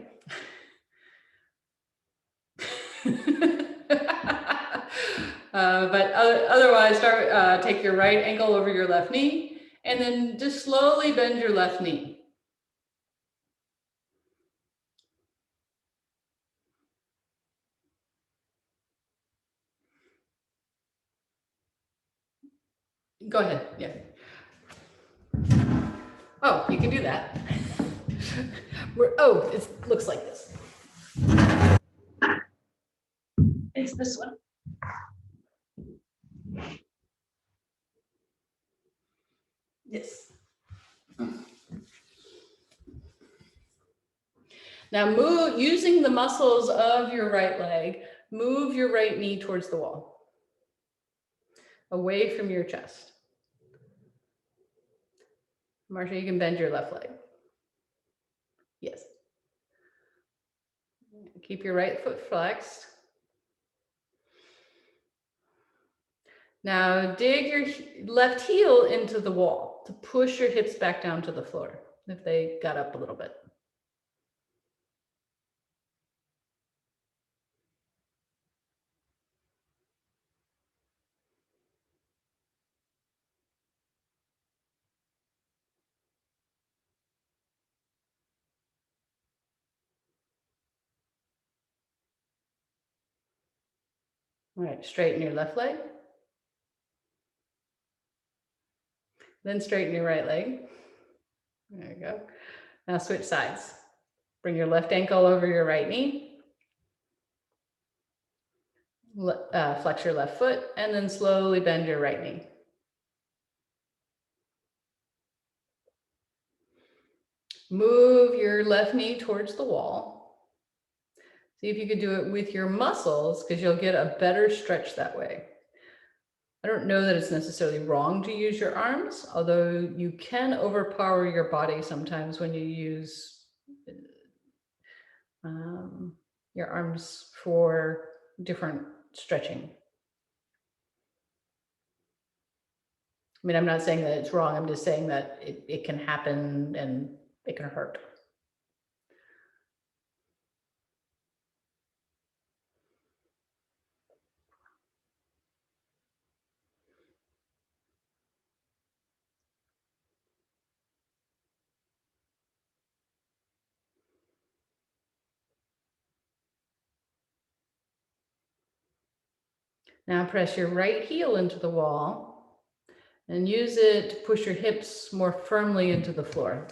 S1: But otherwise, take your right ankle over your left knee, and then just slowly bend your left knee. Go ahead, yeah. Oh, you can do that. It looks like this. It's this one. Yes. Now move, using the muscles of your right leg, move your right knee towards the wall, away from your chest. Marsha, you can bend your left leg. Yes. Keep your right foot flexed. Now dig your left heel into the wall to push your hips back down to the floor if they got up a little bit. All right, straighten your left leg. Then straighten your right leg. There you go. Now switch sides. Bring your left ankle over your right knee. Flex your left foot and then slowly bend your right knee. Move your left knee towards the wall. See if you could do it with your muscles because you'll get a better stretch that way. I don't know that it's necessarily wrong to use your arms, although you can overpower your body sometimes when you use your arms for different stretching. I mean, I'm not saying that it's wrong. I'm just saying that it can happen and it can hurt. Now press your right heel into the wall and use it to push your hips more firmly into the floor.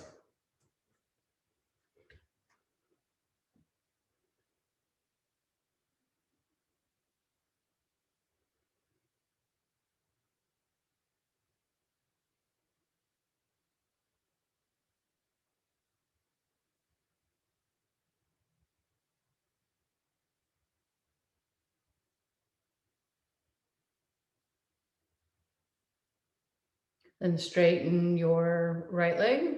S1: Then straighten your right leg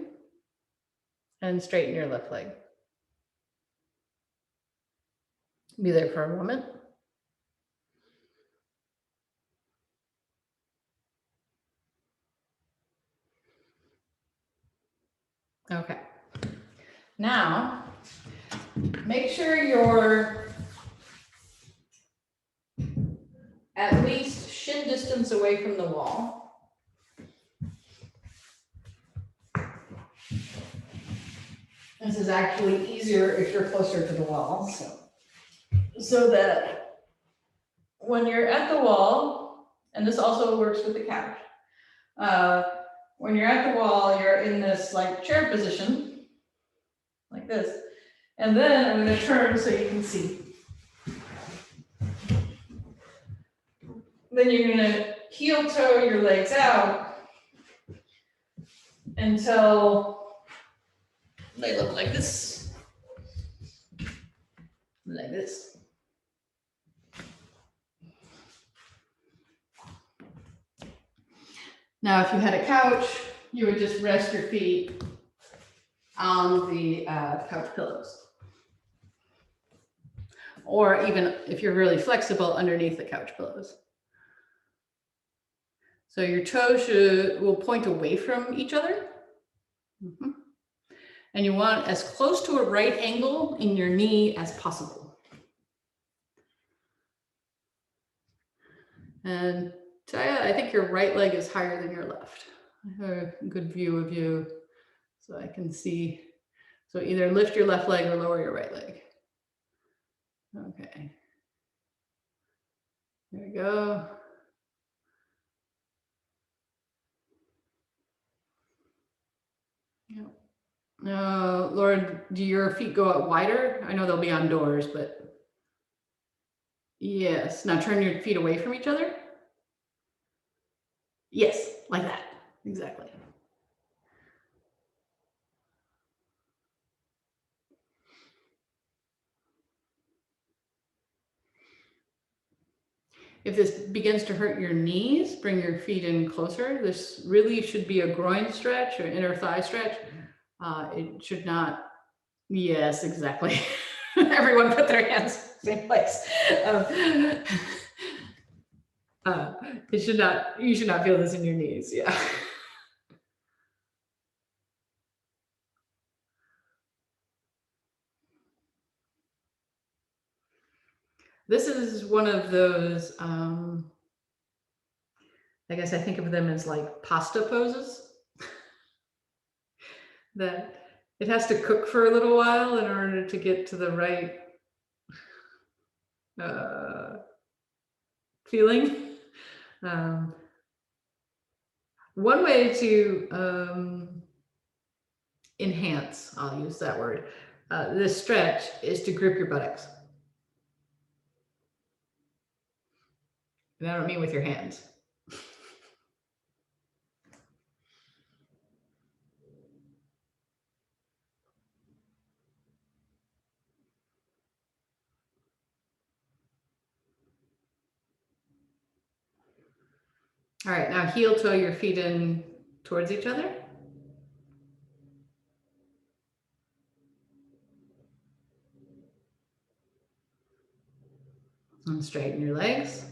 S1: and straighten your left leg. Be there for a moment. Okay. Now, make sure you're at least shin distance away from the wall. This is actually easier if you're closer to the wall, so that when you're at the wall, and this also works with the couch, when you're at the wall, you're in this like chair position, like this. And then I'm going to turn so you can see. Then you're going to heel toe your legs out until they look like this. Like this. Now, if you had a couch, you would just rest your feet on the couch pillows. Or even if you're really flexible, underneath the couch pillows. So your toes will point away from each other. Mm-hmm. And you want as close to a right angle in your knee as possible. And Taya, I think your right leg is higher than your left. I have a good view of you so I can see. So either lift your left leg or lower your right leg. Okay. There we go. Yep. Now, Laura, do your feet go out wider? I know they'll be on doors, but yes. Now turn your feet away from each other. Yes, like that. Exactly. If this begins to hurt your knees, bring your feet in closer. This really should be a groin stretch or inner thigh stretch. It should not, yes, exactly. Everyone put their hands in the same place. It should not, you should not feel this in your knees, yeah. This is one of those, I guess I think of them as like pasta poses. That it has to cook for a little while in order to get to the right feeling. One way to enhance, I'll use that word, this stretch is to grip your buttocks. And I don't mean with your hands. All right, now heel toe your feet in towards each other. And straighten your legs.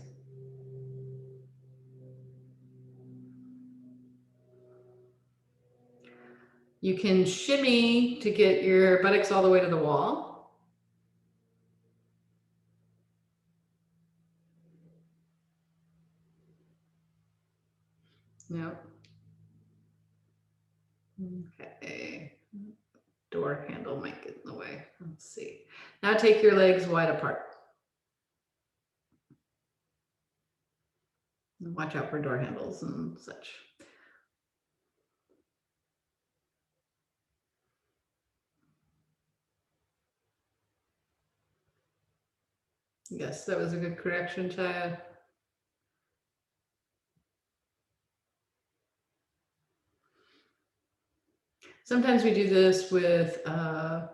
S1: You can shimmy to get your buttocks all the way to the wall. Yep. Okay. Door handle might get in the way. Let's see. Now take your legs wide apart. Watch out for door handles and such. Yes, that was a good correction, Chaya. Sometimes we do this with a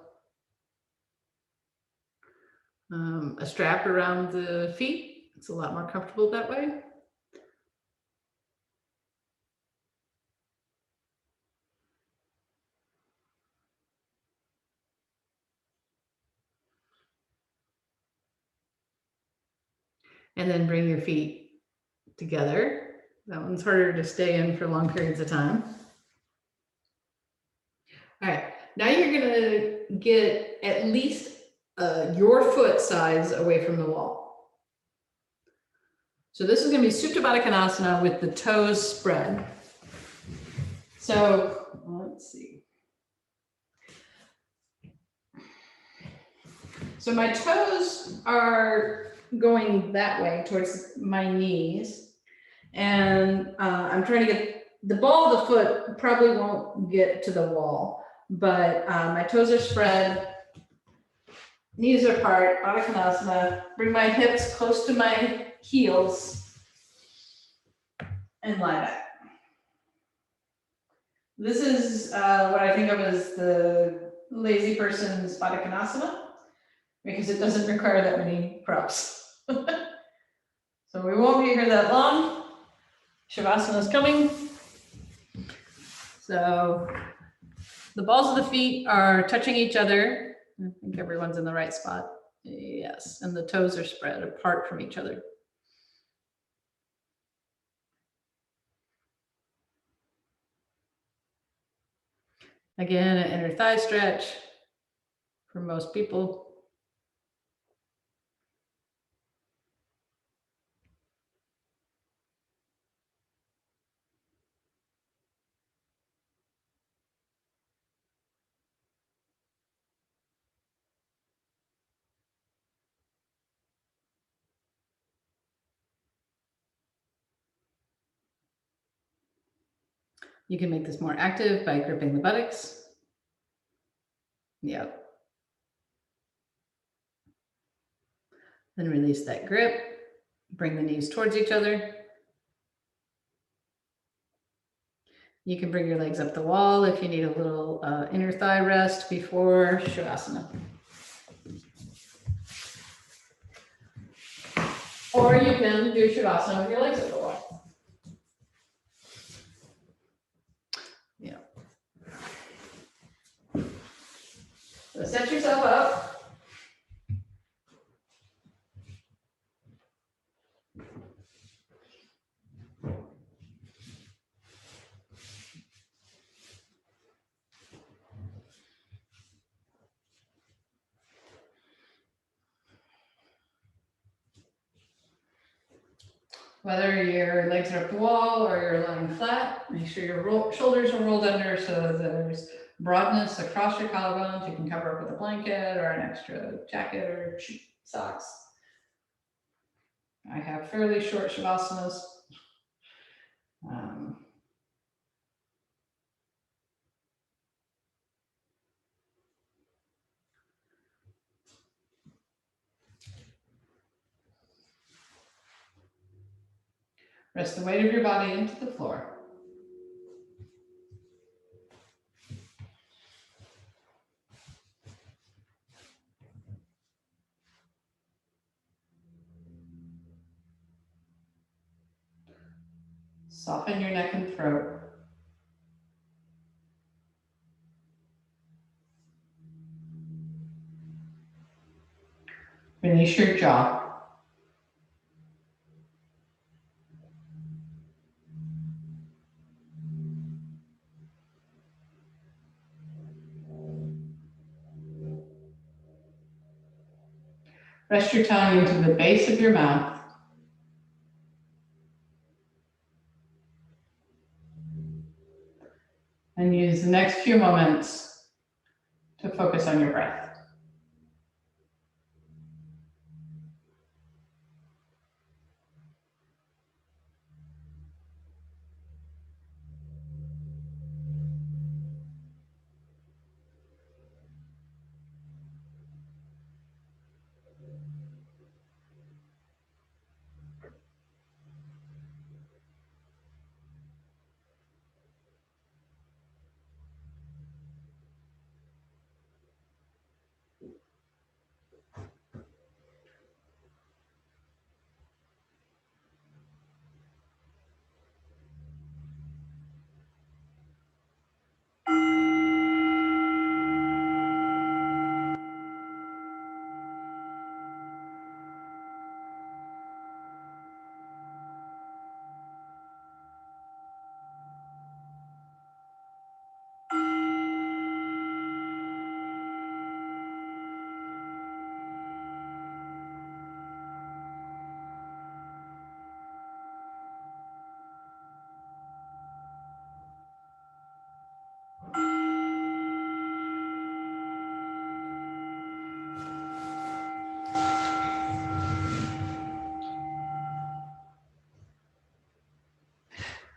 S1: strap around the feet. It's a lot more comfortable that way. And then bring your feet together. That one's harder to stay in for long periods of time. All right, now you're gonna get at least your foot size away from the wall. So this is gonna be Supta Baddha Konasana with the toes spread. So let's see. So my toes are going that way towards my knees. And I'm trying to get, the ball of the foot probably won't get to the wall, but my toes are spread, knees are apart, Baddha Konasana, bring my hips close to my heels and lie back. This is what I think of as the lazy person's Baddha Konasana, because it doesn't require that many props. So we won't be here that long. Shavasana is coming. So the balls of the feet are touching each other. I think everyone's in the right spot. Yes, and the toes are spread apart from each other. Again, an inner thigh stretch for most people. You can make this more active by gripping the buttocks. Yep. Then release that grip. Bring the knees towards each other. You can bring your legs up the wall if you need a little inner thigh rest before Shavasana. Or you can do Shavasana with your legs at the wall. Yeah. So set yourself up. Whether your legs are up the wall or you're lying flat, make sure your shoulders are rolled under so there's broadness across your collarbones. You can cover up with a blanket or an extra jacket or socks. I have fairly short Shavasana. Rest the weight of your body into the floor. Soften your neck and throat. Release your jaw. Rest your tongue into the base of your mouth. And use the next few moments to focus on your breath.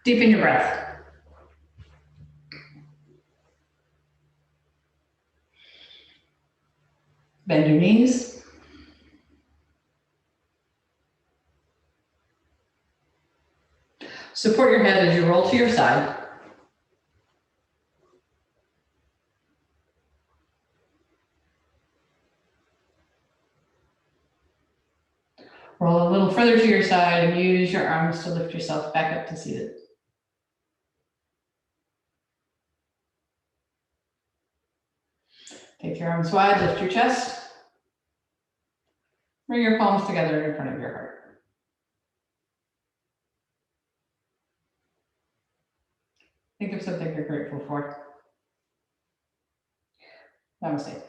S1: Deepen your breath. Bend your knees. Support your head as you roll to your side. Roll a little further to your side and use your arms to lift yourself back up to seated. Take your arms wide, lift your chest. Bring your palms together in front of your heart. Think of something you're grateful for. Namaste.